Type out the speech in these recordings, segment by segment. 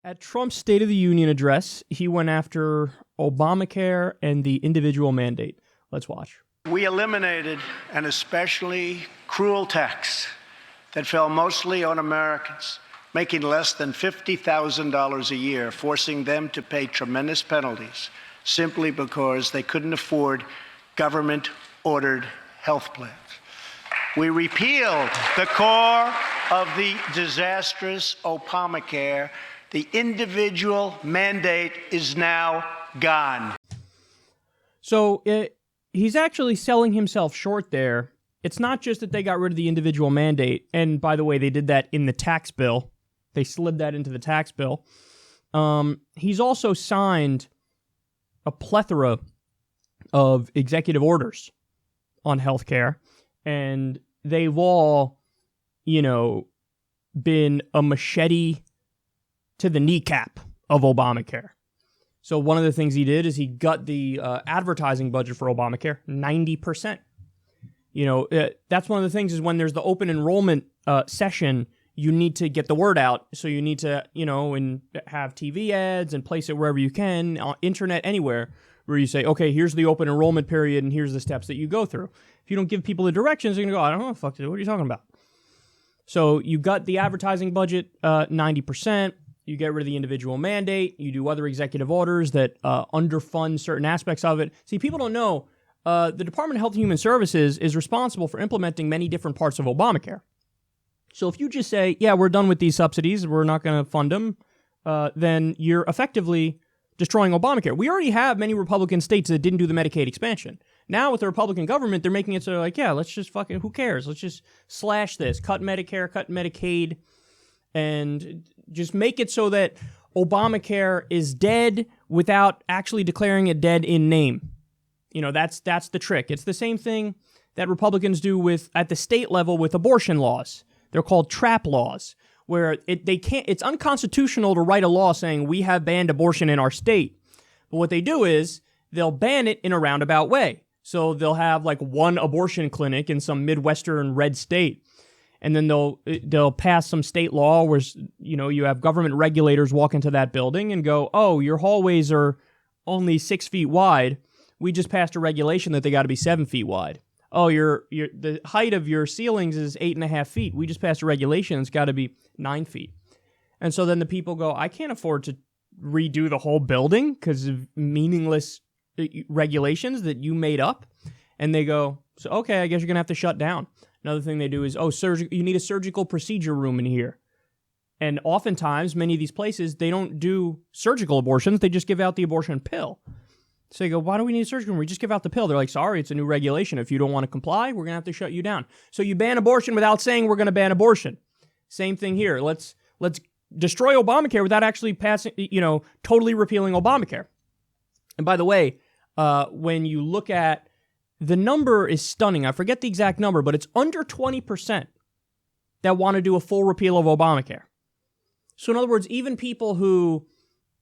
At Trump's State of the Union address, he went after Obamacare and the individual mandate. Let's watch. We eliminated an especially cruel tax that fell mostly on Americans making less than $50,000 a year, forcing them to pay tremendous penalties simply because they couldn't afford government-ordered health plans. We repealed the core of the disastrous Obamacare. The individual mandate is now gone. So he's actually selling himself short there. It's not just that they got rid of the individual mandate. And by the way, they did that in the tax bill. They slid that into the tax bill. He's also signed a plethora of executive orders on healthcare. And they've all, been a machete to the kneecap of Obamacare. So one of the things he did is he got the advertising budget for Obamacare 90%. That's one of the things is when there's the open enrollment session, you need to get the word out. So you need to, and have TV ads and place it wherever you can, on internet, anywhere, where you say, okay, here's the open enrollment period and here's the steps that you go through. If you don't give people the directions, they're going to go, I don't know what the fuck to do. What are you talking about? So you got the advertising budget 90%. You get rid of the individual mandate. You do other executive orders that underfund certain aspects of it. See, people don't know the Department of Health and Human Services is responsible for implementing many different parts of Obamacare. So if you just say, yeah, we're done with these subsidies, we're not going to fund them, then you're effectively destroying Obamacare. We already have many Republican states that didn't do the Medicaid expansion. Now with the Republican government, they're making it so like, yeah, let's just fucking, who cares? Let's just slash this, cut Medicare, cut Medicaid, and just make it so that Obamacare is dead without actually declaring it dead in name. That's the trick. It's the same thing that Republicans do at the state level with abortion laws. They're called trap laws, where it's unconstitutional to write a law saying we have banned abortion in our state. But what they do is they'll ban it in a roundabout way. So they'll have like one abortion clinic in some Midwestern red state. And then they'll pass some state law where, you have government regulators walk into that building and go, oh, your hallways are only 6 feet wide. We just passed a regulation that they got to be 7 feet wide. Oh, the height of your ceilings is 8.5 feet. We just passed a regulation. It's got to be 9 feet. And so then the people go, I can't afford to redo the whole building because of meaningless regulations that you made up. And they go, so okay, I guess you're going to have to shut down. Another thing they do is, you need a surgical procedure room in here. And oftentimes, many of these places, they don't do surgical abortions. They just give out the abortion pill. So they go, why do we need a surgical room? We just give out the pill. They're like, sorry, it's a new regulation. If you don't want to comply, we're going to have to shut you down. So you ban abortion without saying we're going to ban abortion. Same thing here. Let's destroy Obamacare without actually passing, totally repealing Obamacare. And by the way, when you look at the number is stunning. I forget the exact number, but it's under 20% that want to do a full repeal of Obamacare. So in other words, even people who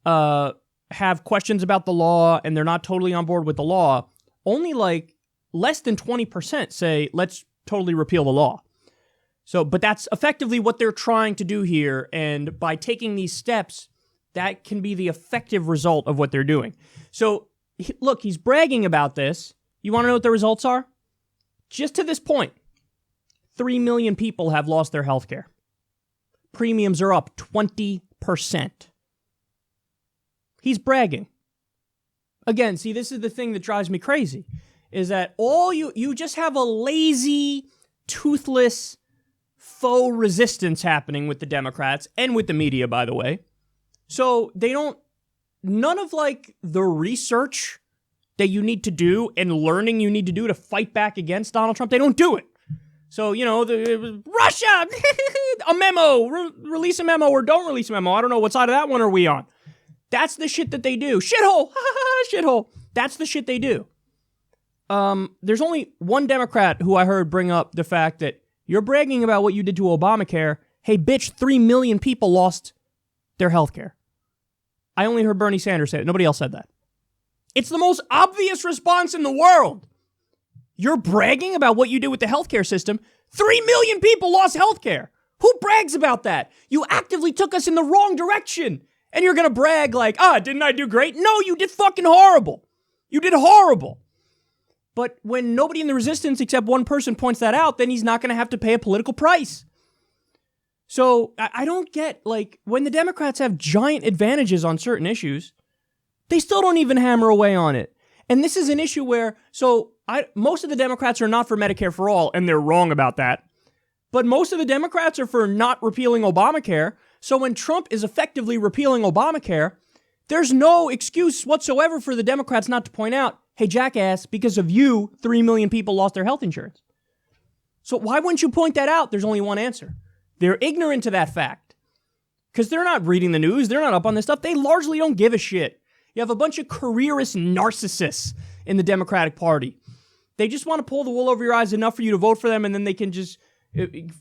have questions about the law and they're not totally on board with the law, only like less than 20% say, let's totally repeal the law. So, but that's effectively what they're trying to do here. And by taking these steps, that can be the effective result of what they're doing. So look, he's bragging about this. You want to know what the results are? Just to this point, 3 million people have lost their health care. Premiums are up 20%. He's bragging. Again, see, this is the thing that drives me crazy, is that you just have a lazy, toothless, faux resistance happening with the Democrats and with the media, by the way. So none of like the research that you need to do and learning you need to do to fight back against Donald Trump, they don't do it. So, Russia, a memo, release a memo or don't release a memo. I don't know what side of that one are we on. That's the shit that they do. Shithole, shithole. That's the shit they do. There's only one Democrat who I heard bring up the fact that you're bragging about what you did to Obamacare. Hey, bitch, 3 million people lost their health care. I only heard Bernie Sanders say it. Nobody else said that. It's the most obvious response in the world. You're bragging about what you did with the healthcare system. 3 million people lost healthcare. Who brags about that? You actively took us in the wrong direction. And you're going to brag like, didn't I do great? No, you did fucking horrible. You did horrible. But when nobody in the resistance except one person points that out, then he's not going to have to pay a political price. So I don't get, like, when the Democrats have giant advantages on certain issues, they still don't even hammer away on it. And this is an issue where, most of the Democrats are not for Medicare for all, and they're wrong about that. But most of the Democrats are for not repealing Obamacare. So when Trump is effectively repealing Obamacare, there's no excuse whatsoever for the Democrats not to point out, hey, jackass, because of you, 3 million people lost their health insurance. So why wouldn't you point that out? There's only one answer. They're ignorant to that fact. Because they're not reading the news. They're not up on this stuff. They largely don't give a shit. You have a bunch of careerist narcissists in the Democratic Party. They just want to pull the wool over your eyes enough for you to vote for them, and then they can just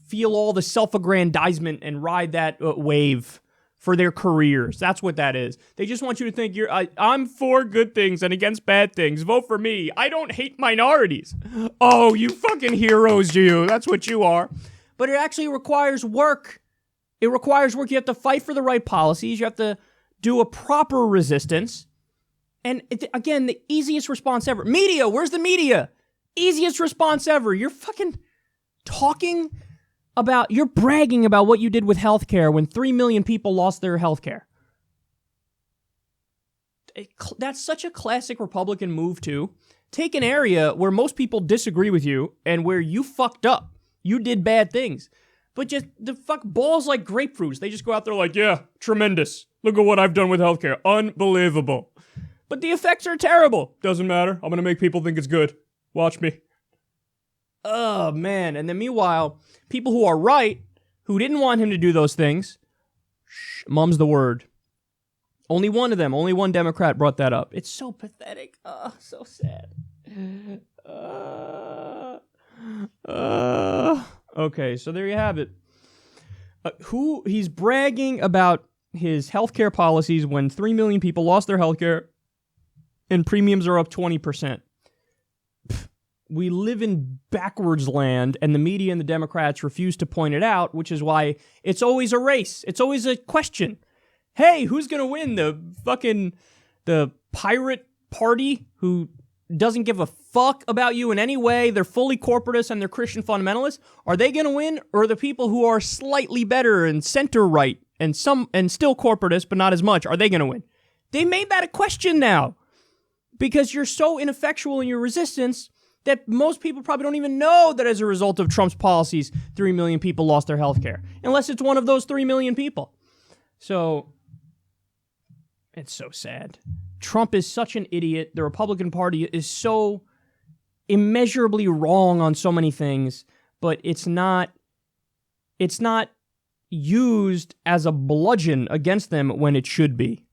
feel all the self-aggrandizement and ride that wave for their careers. That's what that is. They just want you to think, I'm for good things and against bad things. Vote for me. I don't hate minorities. Oh, you fucking heroes, you. That's what you are. But it actually requires work. It requires work. You have to fight for the right policies. You have to do a proper resistance. And again, the easiest response ever. Media, where's the media? Easiest response ever. You're fucking you're bragging about what you did with healthcare when 3 million people lost their healthcare. That's such a classic Republican move, too. Take an area where most people disagree with you and where you fucked up. You did bad things. But just the balls like grapefruits. They just go out there like, yeah, tremendous. Look at what I've done with healthcare. Unbelievable. But the effects are terrible. Doesn't matter. I'm going to make people think it's good. Watch me. Oh, man. And then meanwhile, people who are right, who didn't want him to do those things, mum's the word. Only one of them, only one Democrat brought that up. It's so pathetic. Oh, so sad. Okay, so there you have it. He's bragging about his healthcare policies when 3 million people lost their healthcare and premiums are up 20%. We live in backwards land, and the media and the Democrats refuse to point it out, which is why it's always a race. It's always a question. Hey, who's going to win? The pirate party who doesn't give a fuck about you in any way? They're fully corporatist and they're Christian fundamentalists. Are they going to win? Or the people who are slightly better and center-right and still corporatist, but not as much, are they going to win? They made that a question now because you're so ineffectual in your resistance that most people probably don't even know that as a result of Trump's policies, 3 million people lost their health care, unless it's one of those 3 million people. So, it's so sad. Trump is such an idiot. The Republican Party is so immeasurably wrong on so many things, but it's not used as a bludgeon against them when it should be.